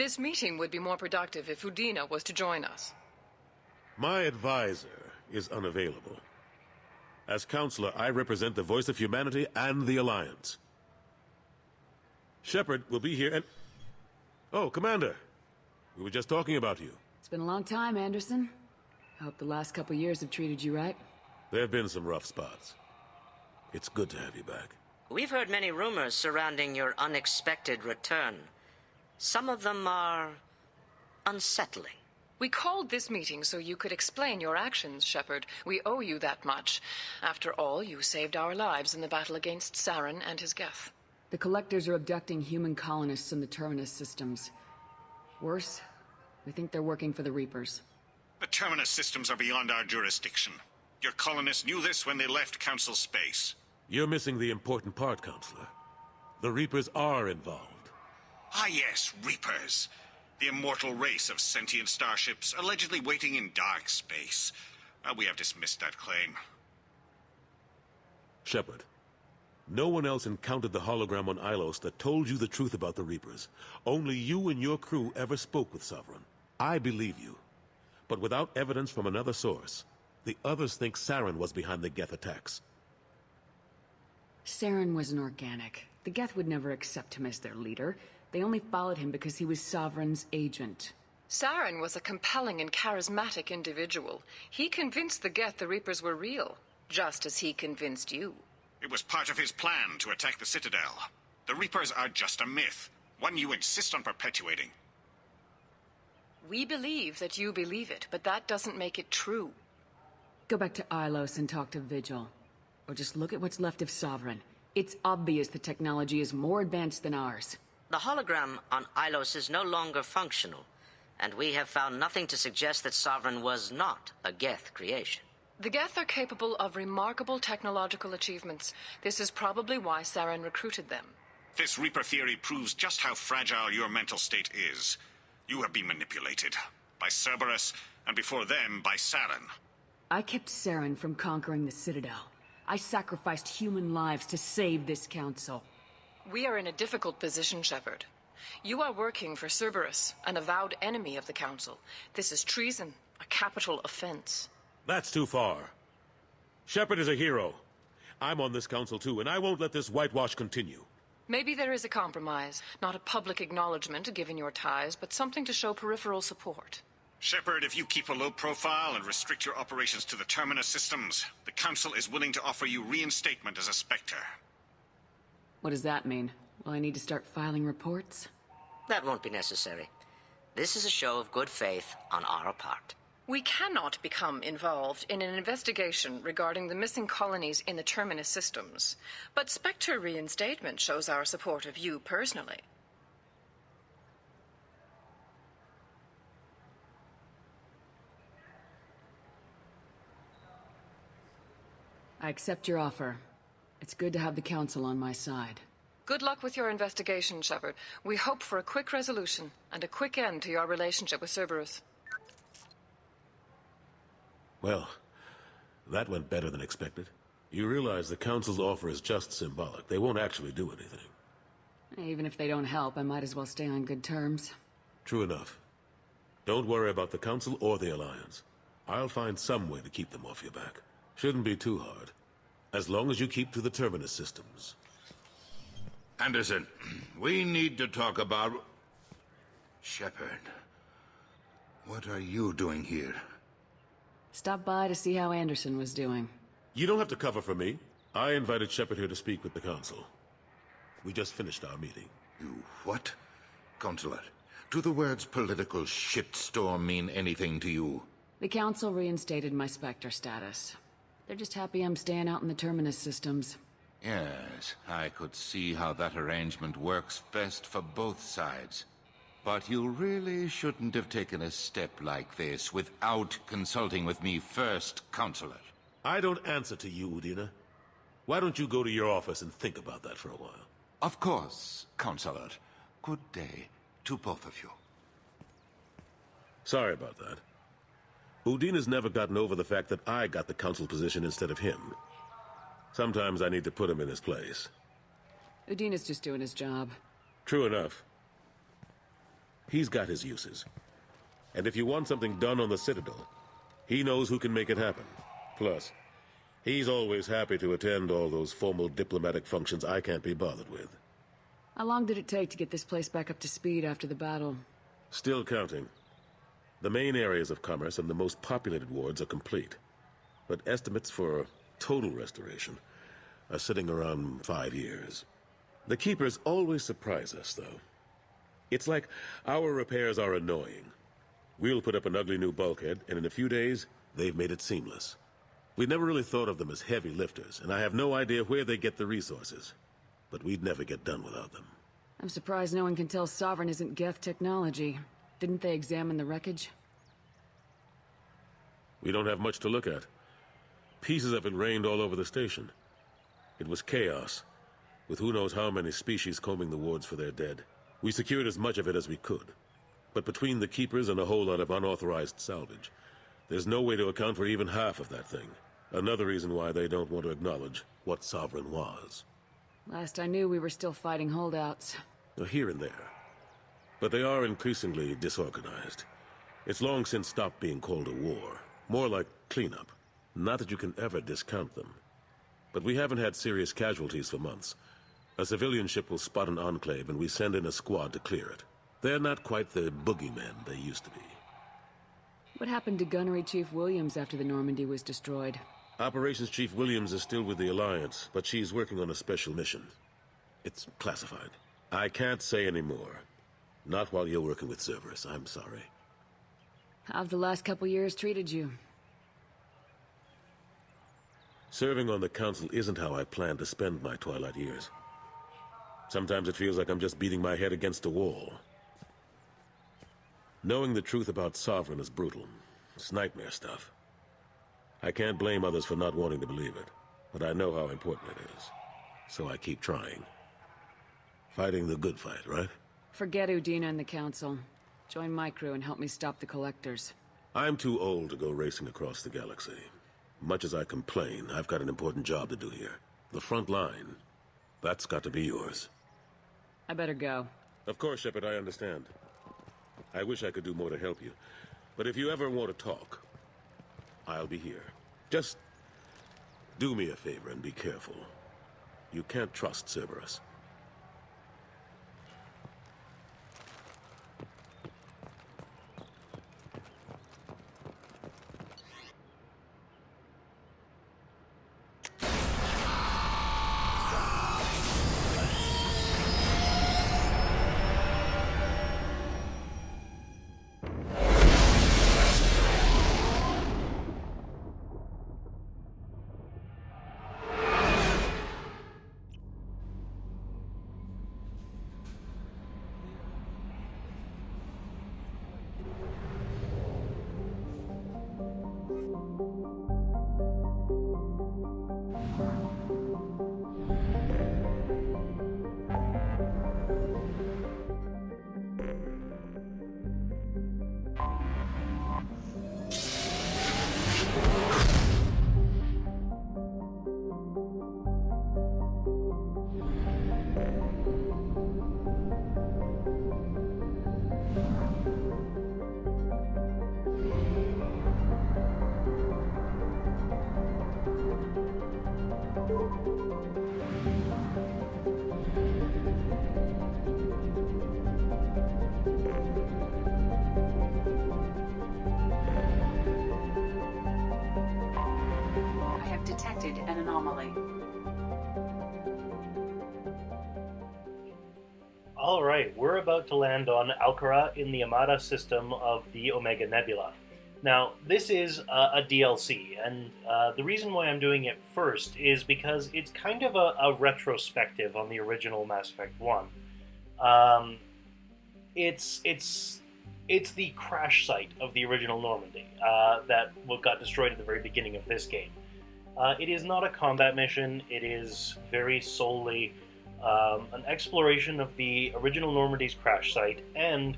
This meeting would be more productive if Udina was to join us. My advisor is unavailable. As Councillor, I represent the voice of humanity and the Alliance. Shepard will be here and... Oh, Commander. We were just talking about you. It's been a long time, Anderson. I hope the last couple years have treated you right. There have been some rough spots. It's good to have you back. We've heard many rumors surrounding your unexpected return. Some of them are unsettling. We called this meeting so you could explain your actions, Shepard. We owe you that much. After all, you saved our lives in the battle against Saren and his Geth. The Collectors are abducting human colonists in the Terminus systems. Worse, we think they're working for the Reapers. The Terminus systems are beyond our jurisdiction. Your colonists knew this when they left Council space. You're missing the important part, Councillor. The Reapers are involved. Ah yes, Reapers. The immortal race of sentient starships allegedly waiting in dark space. We have dismissed that claim. Shepard, no one else encountered the hologram on Ilos that told you the truth about the Reapers. Only you and your crew ever spoke with Sovereign. I believe you. But without evidence from another source, the others think Saren was behind the Geth attacks. Saren was an organic. The Geth would never accept him as their leader. They only followed him because he was Sovereign's agent. Saren was a compelling and charismatic individual. He convinced the Geth the Reapers were real, just as he convinced you. It was part of his plan to attack the Citadel. The Reapers are just a myth, one you insist on perpetuating. We believe that you believe it, but that doesn't make it true. Go back to Ilos and talk to Vigil. Or just look at what's left of Sovereign. It's obvious the technology is more advanced than ours. The hologram on Ilos is no longer functional, and we have found nothing to suggest that Sovereign was not a Geth creation. The Geth are capable of remarkable technological achievements. This is probably why Saren recruited them. This Reaper theory proves just how fragile your mental state is. You have been manipulated. By Cerberus, and before them, by Saren. I kept Saren from conquering the Citadel. I sacrificed human lives to save this council. We are in a difficult position, Shepard. You are working for Cerberus, an avowed enemy of the Council. This is treason, a capital offense. That's too far. Shepard is a hero. I'm on this council too, and I won't let this whitewash continue. Maybe there is a compromise. Not a public acknowledgement given your ties, but something to show peripheral support. Shepard, if you keep a low profile and restrict your operations to the Terminus systems, the Council is willing to offer you reinstatement as a Spectre. What does that mean? Will I need to start filing reports? That won't be necessary. This is a show of good faith on our part. We cannot become involved in an investigation regarding the missing colonies in the Terminus systems, but Spectre reinstatement shows our support of you personally. I accept your offer. It's good to have the Council on my side. Good luck with your investigation, Shepard. We hope for a quick resolution and a quick end to your relationship with Cerberus. Well, that went better than expected. You realize the Council's offer is just symbolic. They won't actually do anything. Even if they don't help, I might as well stay on good terms. True enough. Don't worry about the Council or the Alliance. I'll find some way to keep them off your back. Shouldn't be too hard. As long as you keep to the Terminus systems. Anderson, we need to talk about... Shepard, what are you doing here? Stop by to see how Anderson was doing. You don't have to cover for me. I invited Shepard here to speak with the Council. We just finished our meeting. You what? Councillor, do the words political shitstorm mean anything to you? The Council reinstated my Spectre status. They're just happy I'm staying out in the Terminus systems. Yes, I could see how that arrangement works best for both sides. But you really shouldn't have taken a step like this without consulting with me first, Councillor. I don't answer to you, Udina. Why don't you go to your office and think about that for a while? Of course, Councillor. Good day to both of you. Sorry about that. Udina's never gotten over the fact that I got the Council position instead of him. Sometimes I need to put him in his place. Udina's just doing his job. True enough. He's got his uses. And if you want something done on the Citadel, he knows who can make it happen. Plus, he's always happy to attend all those formal diplomatic functions I can't be bothered with. How long did it take to get this place back up to speed after the battle? Still counting. The main areas of commerce and the most populated wards are complete. But estimates for total restoration are sitting around 5 years. The Keepers always surprise us, though. It's like our repairs are annoying. We'll put up an ugly new bulkhead, and in a few days, they've made it seamless. We never really thought of them as heavy lifters, and I have no idea where they get the resources. But we'd never get done without them. I'm surprised no one can tell Sovereign isn't Geth technology. Didn't they examine the wreckage? We don't have much to look at. Pieces of it rained all over the station. It was chaos, with who knows how many species combing the wards for their dead. We secured as much of it as we could. But between the Keepers and a whole lot of unauthorized salvage, there's no way to account for even half of that thing. Another reason why they don't want to acknowledge what Sovereign was. Last I knew, we were still fighting holdouts. Here and there. But they are increasingly disorganized. It's long since stopped being called a war. More like cleanup. Not that you can ever discount them. But we haven't had serious casualties for months. A civilian ship will spot an enclave and we send in a squad to clear it. They're not quite the boogeymen they used to be. What happened to Gunnery Chief Williams after the Normandy was destroyed? Operations Chief Williams is still with the Alliance, but she's working on a special mission. It's classified. I can't say any more. Not while you're working with Cerberus, I'm sorry. How have the last couple years treated you? Serving on the Council isn't how I plan to spend my twilight years. Sometimes it feels like I'm just beating my head against a wall. Knowing the truth about Sovereign is brutal. It's nightmare stuff. I can't blame others for not wanting to believe it, but I know how important it is. So I keep trying. Fighting the good fight, right? Forget Udina and the Council. Join my crew and help me stop the Collectors. I'm too old to go racing across the galaxy. Much as I complain, I've got an important job to do here. The front line. That's got to be yours. I better go. Of course, Shepard, I understand. I wish I could do more to help you. But if you ever want to talk, I'll be here. Just do me a favor and be careful. You can't trust Cerberus. Detected an anomaly. Alright, we're about to land on Alchera in the Amada system of the Omega Nebula. Now, this is a DLC, and the reason why I'm doing it first is because it's kind of a retrospective on the original Mass Effect 1. It's the crash site of the original Normandy that got destroyed at the very beginning of this game. It is not a combat mission, it is very solely an exploration of the original Normandy's crash site, and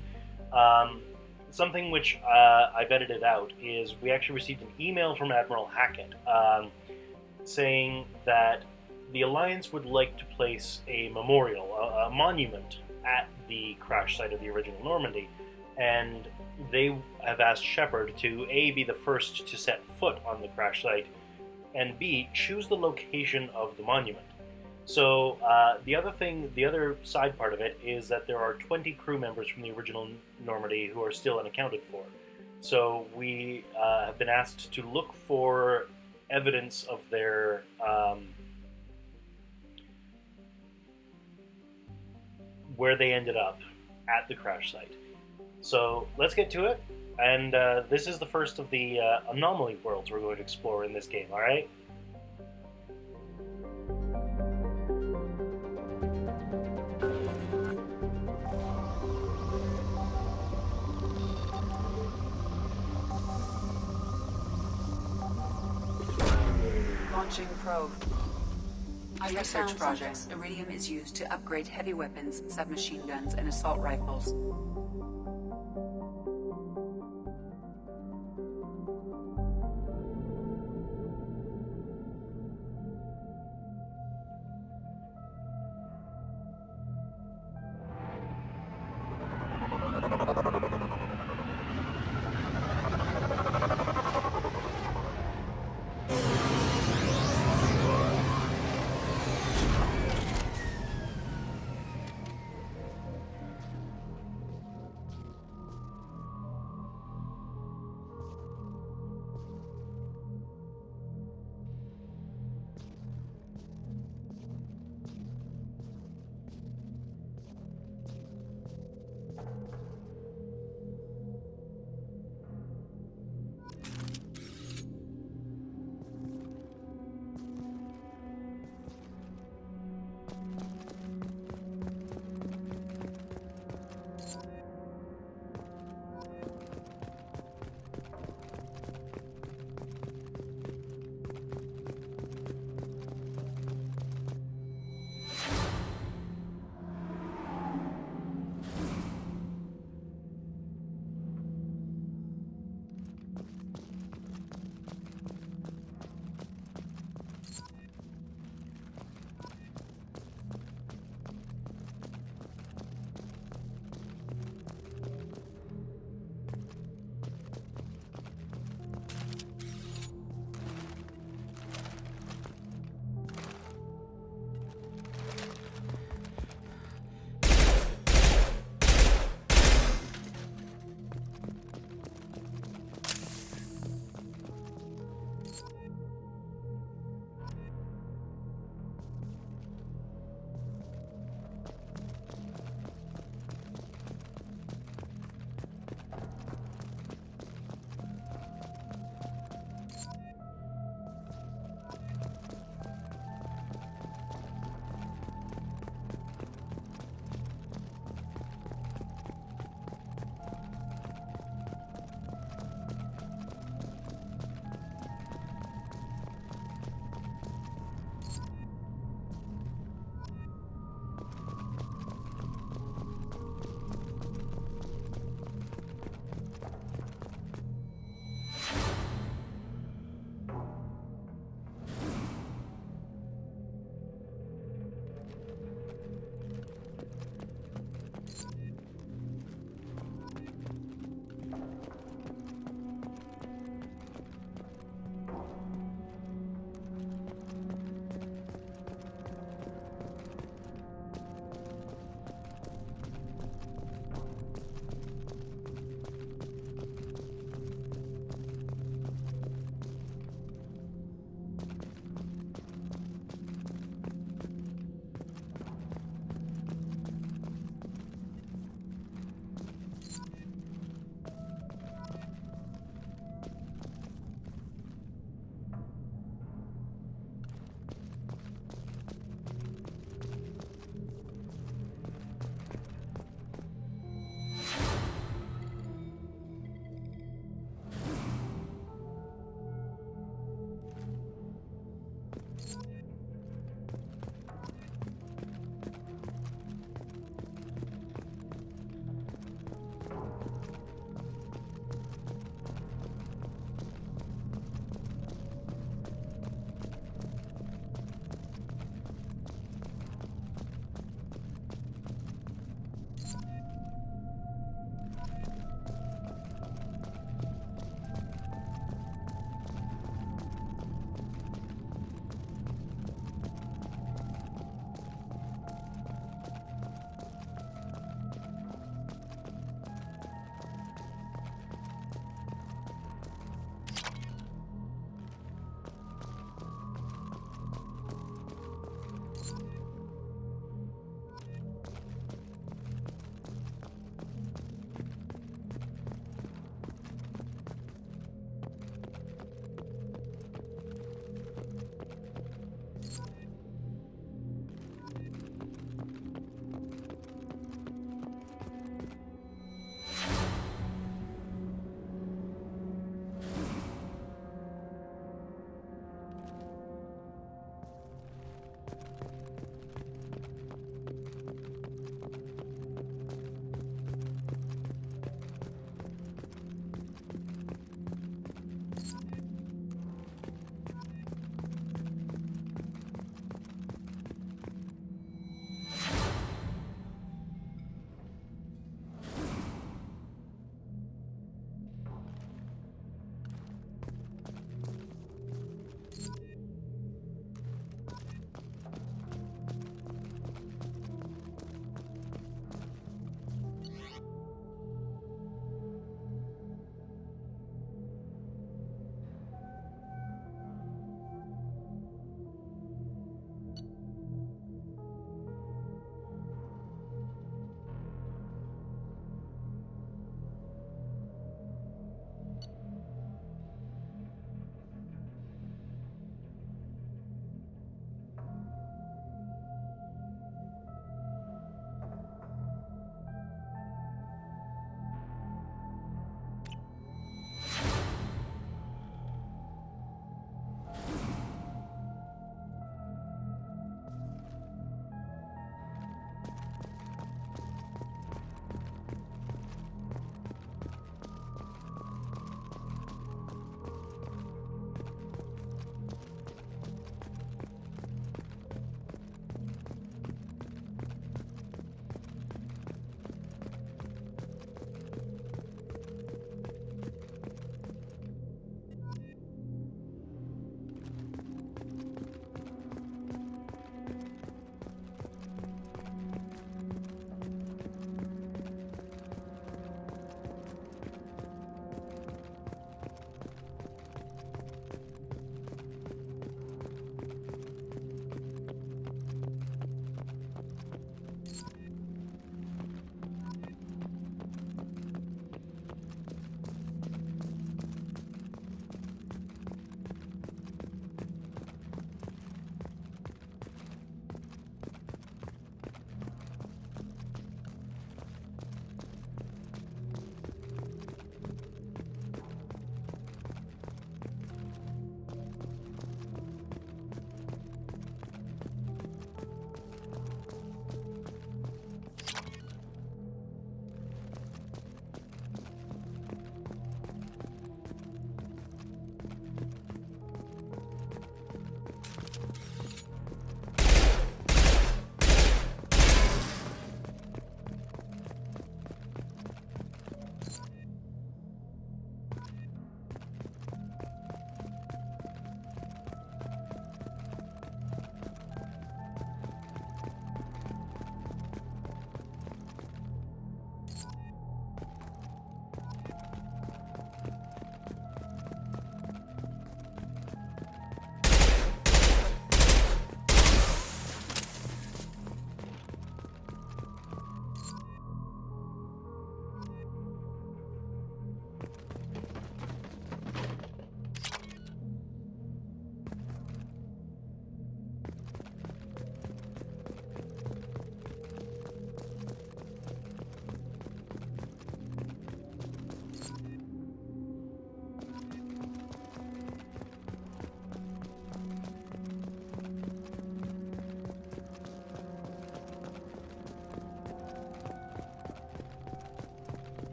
something which I've edited out is we actually received an email from Admiral Hackett saying that the Alliance would like to place a memorial, a monument, at the crash site of the original Normandy, and they have asked Shepard to A, be the first to set foot on the crash site, and B, choose the location of the monument. So the other side part of it is that there are 20 crew members from the original Normandy who are still unaccounted for. So we have been asked to look for evidence of their where they ended up at the crash site. So let's get to it, and this is the first of the anomaly worlds we're going to explore in this game, alright? Launching probe. On research projects, iridium is used to upgrade heavy weapons, submachine guns, and assault rifles.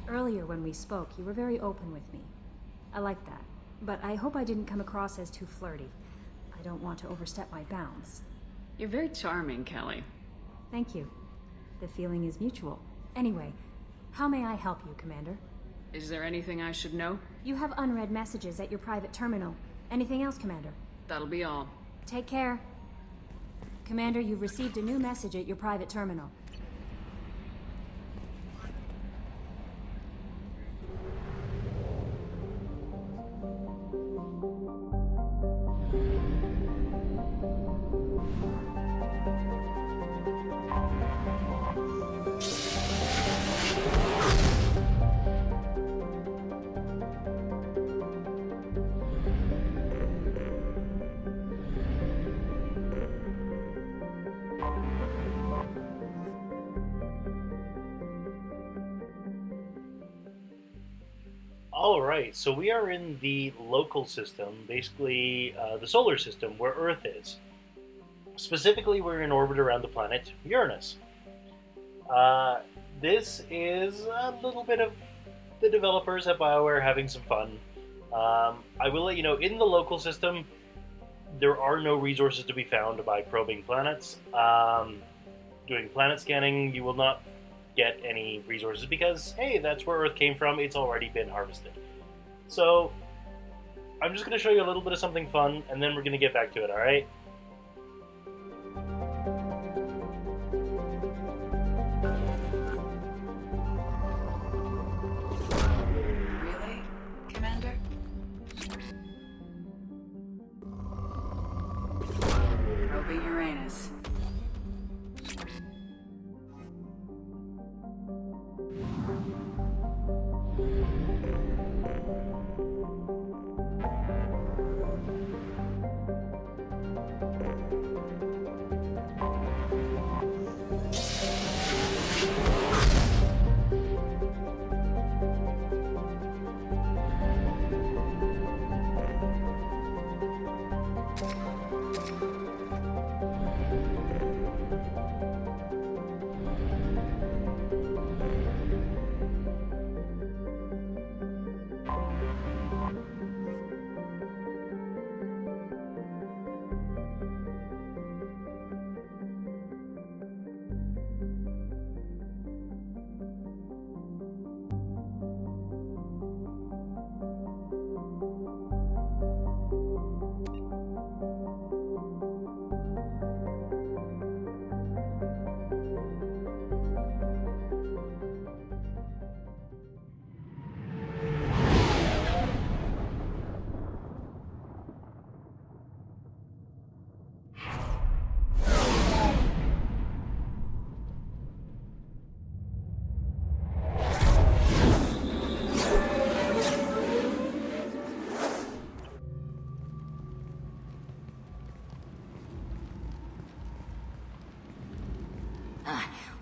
Earlier when we spoke, you were very open with me. I like that. But I hope I didn't come across as too flirty. I don't want to overstep my bounds. You're very charming, Kelly. Thank you. The feeling is mutual. Anyway, how may I help you, Commander? Is there anything I should know? You have unread messages at your private terminal. Anything else, Commander? That'll be all. Take care. Commander, you've received a new message at your private terminal. Alright, so we are in the local system, basically the solar system, where Earth is. Specifically, we're in orbit around the planet Uranus. This is a little bit of the developers at BioWare having some fun. I will let you know, in the local system, there are no resources to be found by probing planets. Doing planet scanning, you will not get any resources because, hey, that's where Earth came from, it's already been harvested. So, I'm just going to show you a little bit of something fun, and then we're going to get back to it, alright? Really, Commander? Probing Uranus.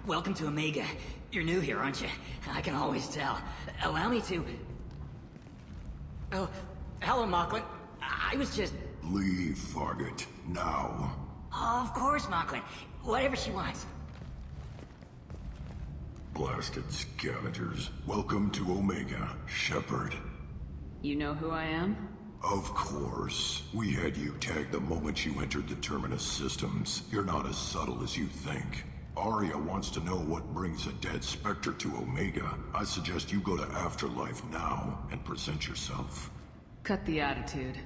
Welcome to Omega. You're new here, aren't you? I can always tell. Allow me to... Oh, hello, Mocklin. I was just... Leave, Fargate. Now. Oh, of course, Mocklin. Whatever she wants. Blasted scavengers. Welcome to Omega, Shepard. You know who I am? Of course. We had you tagged the moment you entered the Terminus systems. You're not as subtle as you think. Arya wants to know what brings a dead Spectre to Omega. I suggest you go to Afterlife now and present yourself. Cut the attitude.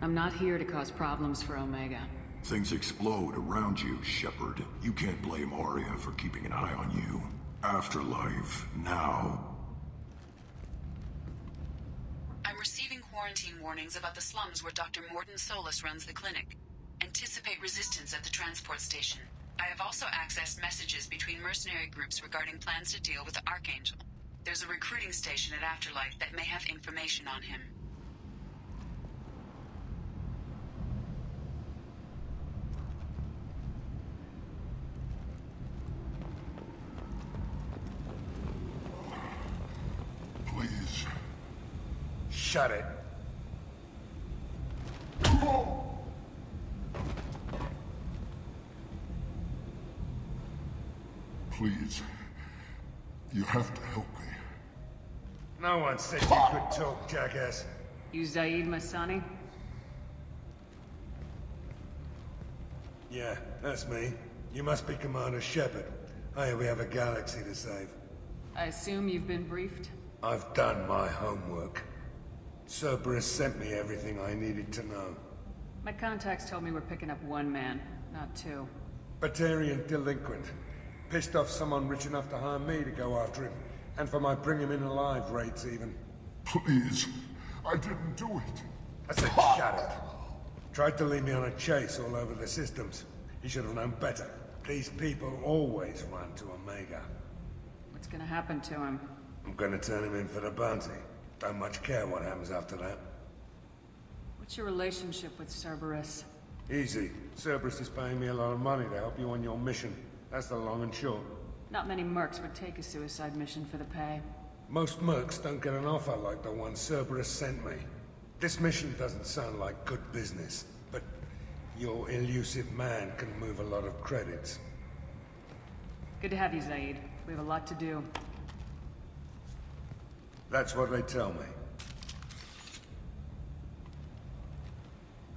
I'm not here to cause problems for Omega. Things explode around you, Shepard. You can't blame Arya for keeping an eye on you. Afterlife, now. I'm receiving quarantine warnings about the slums where Dr. Morden Solus runs the clinic. Anticipate resistance at the transport station. I have also accessed messages between mercenary groups regarding plans to deal with the Archangel. There's a recruiting station at Afterlife that may have information on him. Please. Shut it. Please. You have to help me. No one said you could talk, jackass. You Zaeed Massani? Yeah, that's me. You must be Commander Shepard. Hey, we have a galaxy to save. I assume you've been briefed? I've done my homework. Cerberus sent me everything I needed to know. My contacts told me we're picking up one man, not two. Batarian delinquent. Pissed off someone rich enough to hire me to go after him. And for my bring him in alive rates, even. Please, I didn't do it. I said shut it. Tried to lead me on a chase all over the systems. He should have known better. These people always run to Omega. What's gonna happen to him? I'm gonna turn him in for the bounty. Don't much care what happens after that. What's your relationship with Cerberus? Easy. Cerberus is paying me a lot of money to help you on your mission. That's the long and short. Not many mercs would take a suicide mission for the pay. Most mercs don't get an offer like the one Cerberus sent me. This mission doesn't sound like good business, but your elusive man can move a lot of credits. Good to have you, Zaeed. We have a lot to do. That's what they tell me.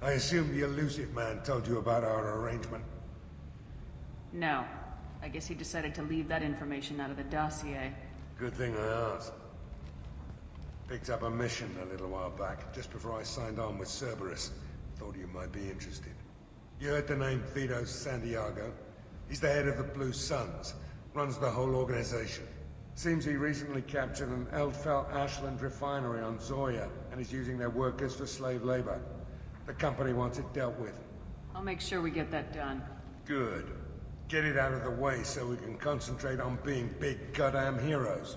I assume the elusive man told you about our arrangement. No. I guess he decided to leave that information out of the dossier. Good thing I asked. Picked up a mission a little while back, just before I signed on with Cerberus. Thought you might be interested. You heard the name Vito Santiago? He's the head of the Blue Suns, runs the whole organization. Seems he recently captured an Eldfell Ashland refinery on Zoya, and is using their workers for slave labor. The company wants it dealt with. I'll make sure we get that done. Good. Get it out of the way so we can concentrate on being big goddamn heroes.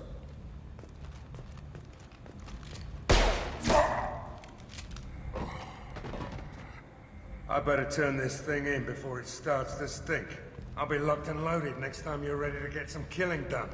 I better turn this thing in before it starts to stink. I'll be locked and loaded next time you're ready to get some killing done.